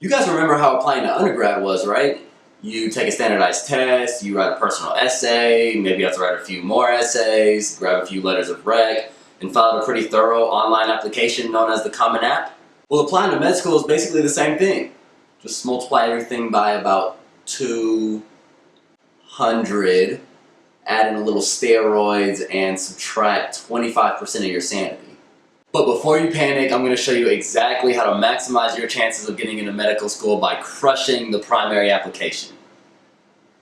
You guys remember how applying to undergrad was, right? You take a standardized test, you write a personal essay, maybe you have to write a few more essays, grab a few letters of rec, and fill out a pretty thorough online application known as the Common App. Well, applying to med school is basically the same thing. Just multiply everything by about 200, add in a little steroids, and subtract 25% of your sanity. But before you panic, I'm going to show you exactly how to maximize your chances of getting into medical school by crushing the primary application.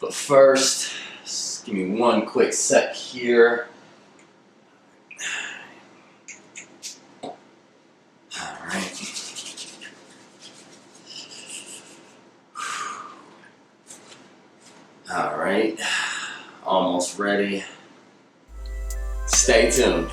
But first, just give me one quick sec here. Alright. Alright. Almost ready. Stay tuned.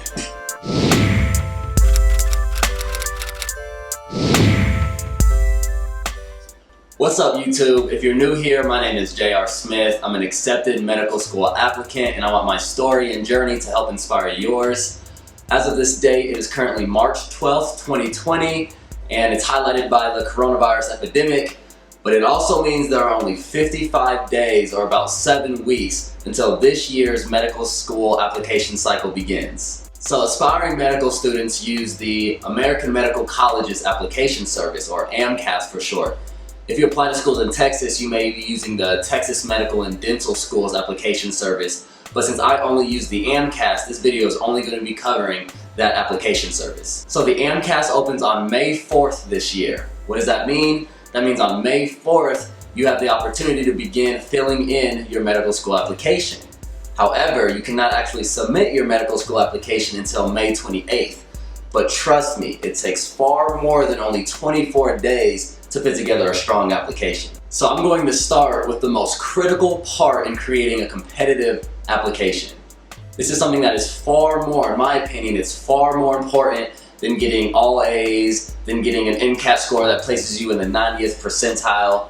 What's up, YouTube? If you're new here, my name is J.R. Smith. I'm an accepted medical school applicant, and I want my story and journey to help inspire yours. As of this date, it is currently March 12th, 2020, and it's highlighted by the coronavirus epidemic, but it also means there are only 55 days, or about 7 weeks, until this year's medical school application cycle begins. So aspiring medical students use the American Medical Colleges Application Service, or AMCAT for short. If you apply to schools in Texas, you may be using the Texas Medical and Dental Schools Application Service, but since I only use the AMCAT, this video is only going to be covering that application service. So the AMCAT opens on May 4th this year. What does that mean? That means on May 4th, you have the opportunity to begin filling in your medical school application. However, you cannot actually submit your medical school application until May 28th. But trust me, it takes far more than only 24 days to put together a strong application. So I'm going to start with the most critical part in creating a competitive application. This is something that is far more, in my opinion, it's far more important than getting all A's, than getting an MCAT score that places you in the 90th percentile,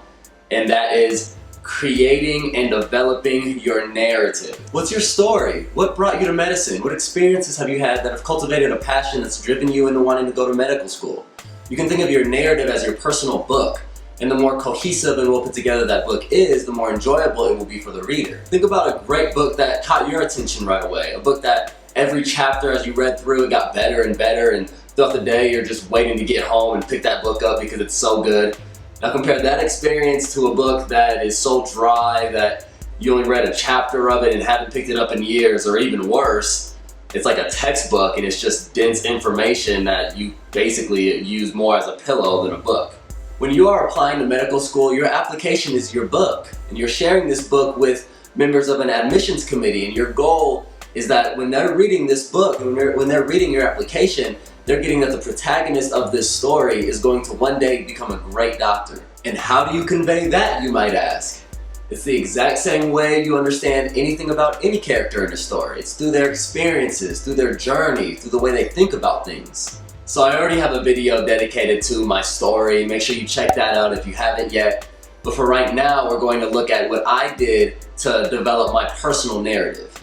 and that is creating and developing your narrative. What's your story? What brought you to medicine? What experiences have you had that have cultivated a passion that's driven you into wanting to go to medical school? You can think of your narrative as your personal book, and the more cohesive and well put together that book is, the more enjoyable it will be for the reader. Think about a great book that caught your attention right away, a book that every chapter as you read through it got better and better, and throughout the day you're just waiting to get home and pick that book up because it's so good. Now compare that experience to a book that is so dry that you only read a chapter of it and haven't picked it up in years, or even worse, it's like a textbook and it's just dense information that you basically use more as a pillow than a book. When you are applying to medical school, your application is your book, and you're sharing this book with members of an admissions committee, and your goal is that when they're reading this book, when they're reading your application, they're getting that the protagonist of this story is going to one day become a great doctor. And how do you convey that, you might ask? It's the exact same way you understand anything about any character in a story. It's through their experiences, through their journey, through the way they think about things. So I already have a video dedicated to my story. Make sure you check that out if you haven't yet. But for right now, we're going to look at what I did to develop my personal narrative.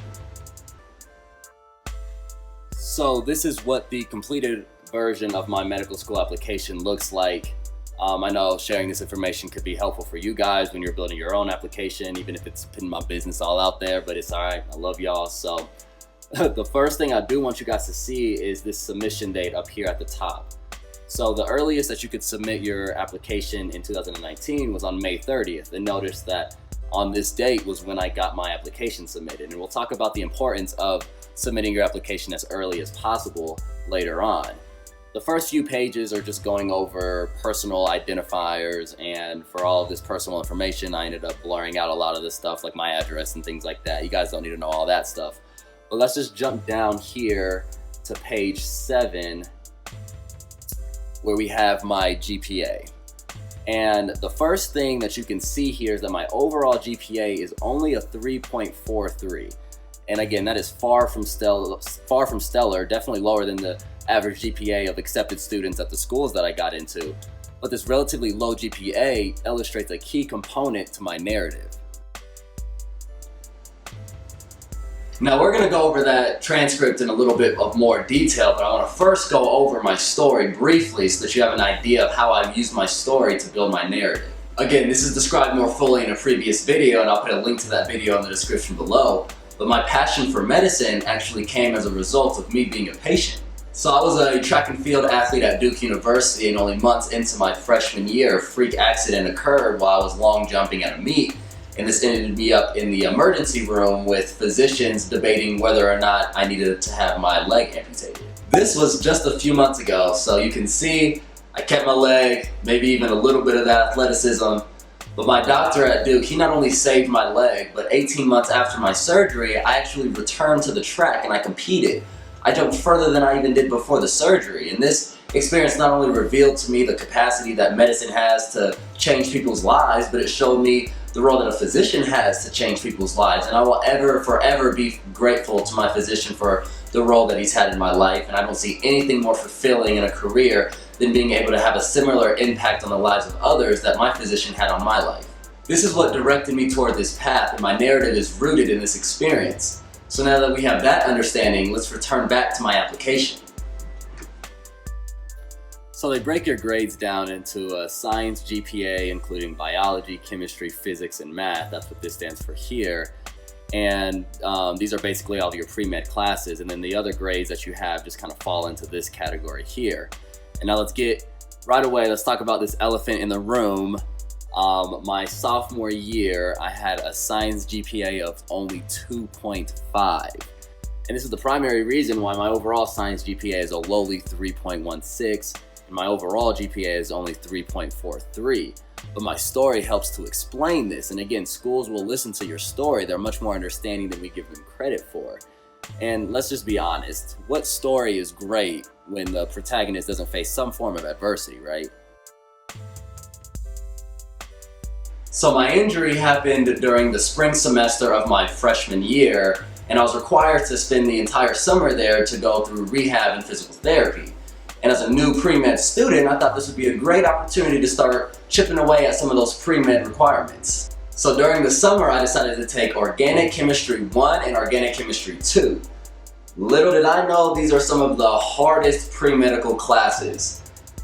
So this is what the completed version of my medical school application looks like. I know sharing this information could be helpful for you guys when you're building your own application, even if it's putting my business all out there, but it's all right. I love y'all. So the first thing I do want you guys to see is this submission date up here at the top. So the earliest that you could submit your application in 2019 was on May 30th. And notice that on this date was when I got my application submitted. And we'll talk about the importance of submitting your application as early as possible later on. The first few pages are just going over personal identifiers, and for all of this personal information, I ended up blurring out a lot of this stuff like my address and things like that. You guys don't need to know all that stuff. But let's just jump down here to page 7, where we have my GPA. And the first thing that you can see here is that my overall GPA is only a 3.43. And again, that is far from stellar, definitely lower than the average GPA of accepted students at the schools that I got into. But this relatively low GPA illustrates a key component to my narrative. Now we're gonna go over that transcript in a little bit of more detail, but I wanna first go over my story briefly so that you have an idea of how I've used my story to build my narrative. Again, this is described more fully in a previous video, and I'll put a link to that video in the description below, but my passion for medicine actually came as a result of me being a patient. So I was a track and field athlete at Duke University, and only months into my freshman year, a freak accident occurred while I was long jumping at a meet. And this ended me up in the emergency room with physicians debating whether or not I needed to have my leg amputated. This was just a few months ago, so you can see I kept my leg, maybe even a little bit of that athleticism. But my doctor at Duke, he not only saved my leg, but 18 months after my surgery, I actually returned to the track and I competed. I jumped further than I even did before the surgery, and this experience not only revealed to me the capacity that medicine has to change people's lives, but it showed me the role that a physician has to change people's lives. And I will forever be grateful to my physician for the role that he's had in my life, and I don't see anything more fulfilling in a career than being able to have a similar impact on the lives of others that my physician had on my life. This is what directed me toward this path, and my narrative is rooted in this experience. So now that we have that understanding, let's return back to my application. So they break your grades down into a science GPA, including biology, chemistry, physics, and math. That's what this stands for here. And these are basically all of your pre-med classes. And then the other grades that you have just kind of fall into this category here. And now let's talk about this elephant in the room. My sophomore year, I had a science GPA of only 2.5. And this is the primary reason why my overall science GPA is a lowly 3.16. And my overall GPA is only 3.43. But my story helps to explain this. And again, schools will listen to your story. They're much more understanding than we give them credit for. And let's just be honest, what story is great when the protagonist doesn't face some form of adversity, right? So my injury happened during the spring semester of my freshman year, and I was required to spend the entire summer there to go through rehab and physical therapy. And as a new pre-med student, I thought this would be a great opportunity to start chipping away at some of those pre-med requirements. So during the summer, I decided to take Organic Chemistry 1 and Organic Chemistry 2. Little did I know these are some of the hardest pre-medical classes.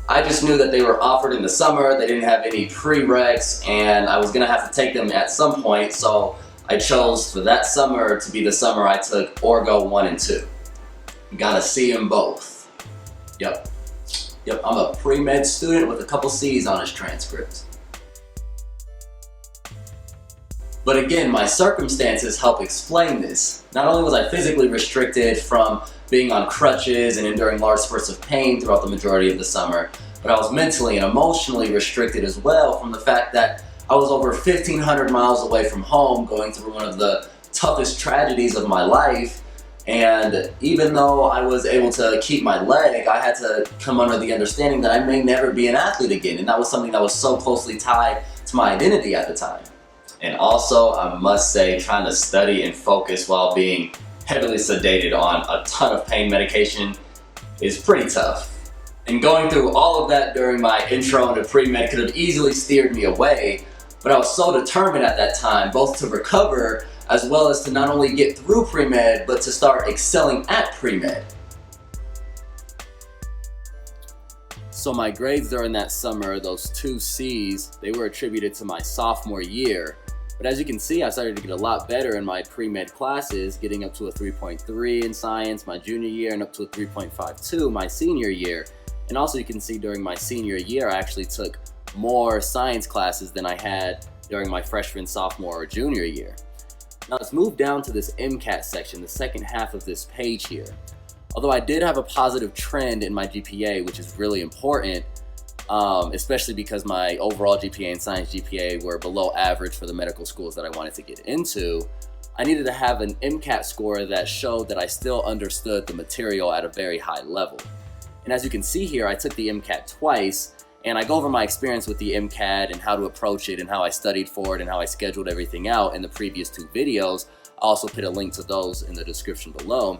I just knew that they were offered in the summer, they didn't have any prereqs, and I was gonna have to take them at some point, so I chose for that summer to be the summer I took Orgo 1 and 2. Gotta see them both. Yep, I'm a pre-med student with a couple C's on his transcript. But again, my circumstances help explain this. Not only was I physically restricted from being on crutches and enduring large spurts of pain throughout the majority of the summer, but I was mentally and emotionally restricted as well from the fact that I was over 1,500 miles away from home going through one of the toughest tragedies of my life. And even though I was able to keep my leg, I had to come under the understanding that I may never be an athlete again. And that was something that was so closely tied to my identity at the time. And also, I must say, trying to study and focus while being heavily sedated on a ton of pain medication is pretty tough. And going through all of that during my intro into pre-med could have easily steered me away, but I was so determined at that time, both to recover as well as to not only get through pre-med, but to start excelling at pre-med. So my grades during that summer, those 2 C's, they were attributed to my sophomore year. But as you can see, I started to get a lot better in my pre-med classes, getting up to a 3.3 in science my junior year and up to a 3.52 my senior year. And also you can see during my senior year, I actually took more science classes than I had during my freshman, sophomore, or junior year. Now let's move down to this MCAT section, the second half of this page here. Although I did have a positive trend in my GPA, which is really important, especially because my overall GPA and science GPA were below average for the medical schools that I wanted to get into, I needed to have an MCAT score that showed that I still understood the material at a very high level. And as you can see here, I took the MCAT twice, and I go over my experience with the MCAT and how to approach it and how I studied for it and how I scheduled everything out in the previous 2 videos. I'll also put a link to those in the description below.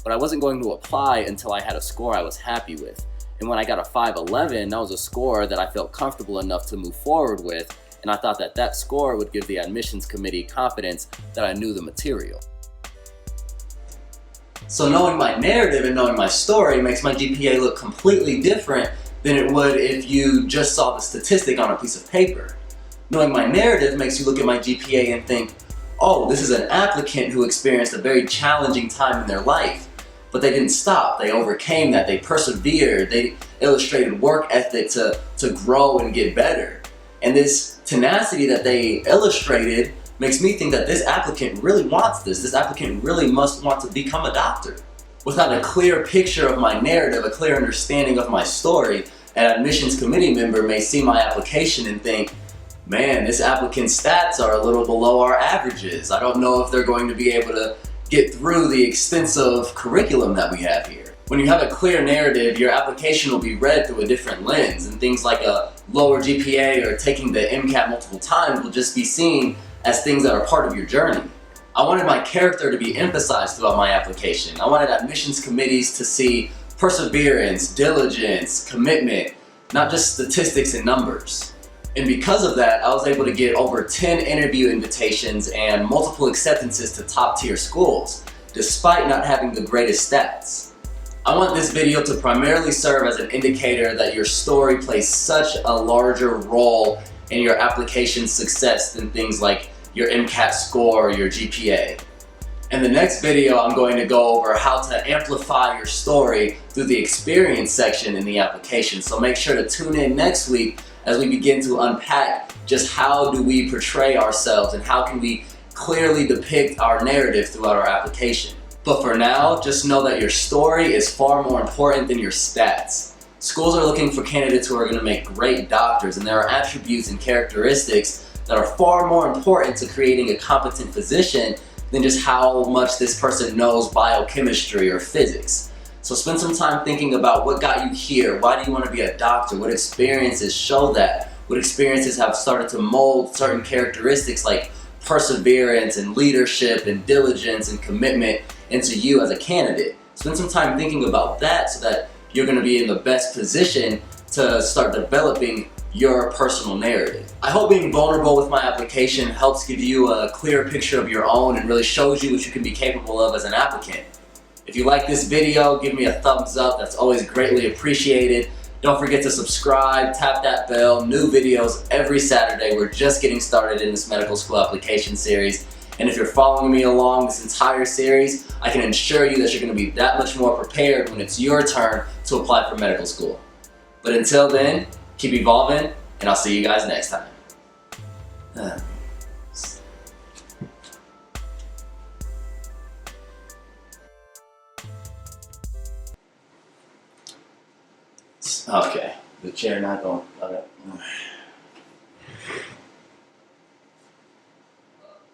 But I wasn't going to apply until I had a score I was happy with. And when I got a 511, that was a score that I felt comfortable enough to move forward with, and I thought that that score would give the admissions committee confidence that I knew the material. So knowing my narrative and knowing my story makes my GPA look completely different than it would if you just saw the statistic on a piece of paper. Knowing my narrative makes you look at my GPA and think, oh, this is an applicant who experienced a very challenging time in their life, but they didn't stop. They overcame that. They persevered. They illustrated work ethic to grow and get better. And this tenacity that they illustrated makes me think that this applicant really wants this. This applicant really must want to become a doctor. Without a clear picture of my narrative, a clear understanding of my story, an admissions committee member may see my application and think, man, this applicant's stats are a little below our averages. I don't know if they're going to be able to get through the extensive curriculum that we have here. When you have a clear narrative, your application will be read through a different lens, and things like a lower GPA or taking the MCAT multiple times will just be seen as things that are part of your journey. I wanted my character to be emphasized throughout my application. I wanted admissions committees to see perseverance, diligence, commitment, not just statistics and numbers. And because of that, I was able to get over 10 interview invitations and multiple acceptances to top tier schools, despite not having the greatest stats. I want this video to primarily serve as an indicator that your story plays such a larger role in your application success than things like your MCAT score or your GPA. In the next video, I'm going to go over how to amplify your story through the experience section in the application. So make sure to tune in next week as we begin to unpack just how do we portray ourselves and how can we clearly depict our narrative throughout our application. But for now, just know that your story is far more important than your stats. Schools are looking for candidates who are going to make great doctors, and there are attributes and characteristics that are far more important to creating a competent physician than just how much this person knows biochemistry or physics. So spend some time thinking about what got you here. Why do you want to be a doctor? What experiences show that? What experiences have started to mold certain characteristics like perseverance and leadership and diligence and commitment into you as a candidate? Spend some time thinking about that so that you're going to be in the best position to start developing your personal narrative. I hope being vulnerable with my application helps give you a clear picture of your own and really shows you what you can be capable of as an applicant. If you like this video, give me a thumbs up. That's always greatly appreciated. Don't forget to subscribe, tap that bell. New videos every Saturday. We're just getting started in this medical school application series. And if you're following me along this entire series, I can assure you that you're going to be that much more prepared when it's your turn to apply for medical school. But until then, keep evolving, and I'll see you guys next time. Okay, the chair not going. Okay.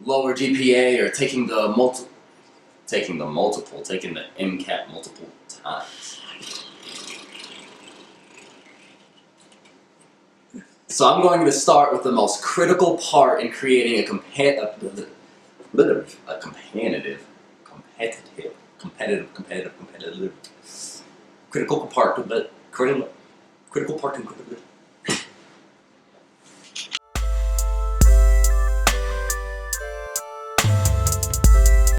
Lower GPA or taking the MCAT multiple times. So I'm going to start with the most critical part in creating a competitive critical part.